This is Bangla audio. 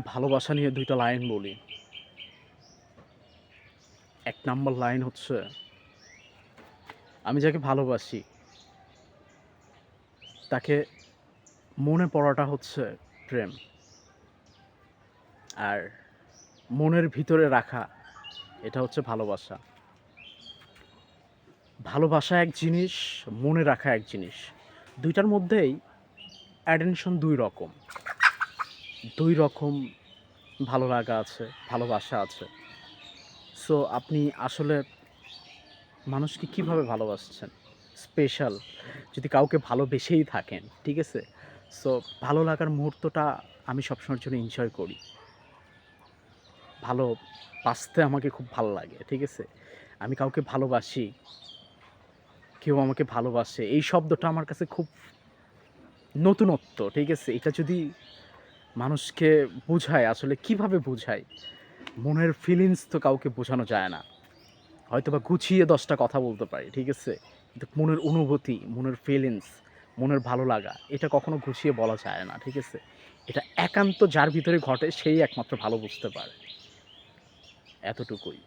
ভালোবাসা নিয়ে ২ টা লাইন বলি। ১ নাম্বার লাইন হচ্ছে, আমি যাকে ভালোবাসি তাকে মনে পড়াটা হচ্ছে প্রেম। আর মনের ভিতরে রাখা এটা হচ্ছে ভালোবাসা। ভালোবাসা এক জিনিস, মনে রাখা এক জিনিস। ২ টার মধ্যেই অ্যাটেনশন ২ রকম। ২ রকম ভালো লাগা আছে, ভালোবাসা আছে। সো আপনি আসলে মানুষকে কিভাবে ভালোবাসছেন? স্পেশাল যদি কাউকে ভালোবেসেই থাকেন, ঠিক আছে? সো ভালো লাগার মুহূর্তটা আমি সবসময়ের জন্য এনজয় করি। ভালোবাসতে আমাকে খুব ভালো লাগে, ঠিক আছে? আমি কাউকে ভালোবাসি, কেউ আমাকে ভালোবাসে। এই শব্দটা আমার কাছে খুব নতুনত্ব, ঠিক আছে? এটা যদি মানুষকে বুঝায়, আসলে কিভাবে বুঝাই? মনের ফিলিংস তো কাউকে বোঝানো যায় না। হয়তোবা গুছিয়ে ১০ টা কথা বলতে পারি, ঠিক আছে? কিন্তু মনের অনুভূতি, মনের ফিলিংস, মনের ভালো লাগা এটা কখনো গুছিয়ে বলা যায় না, ঠিক আছে? এটা একান্ত যার ভিতরে ঘটে সেই একমাত্র ভালো বুঝতে পারে। এতটুকুই।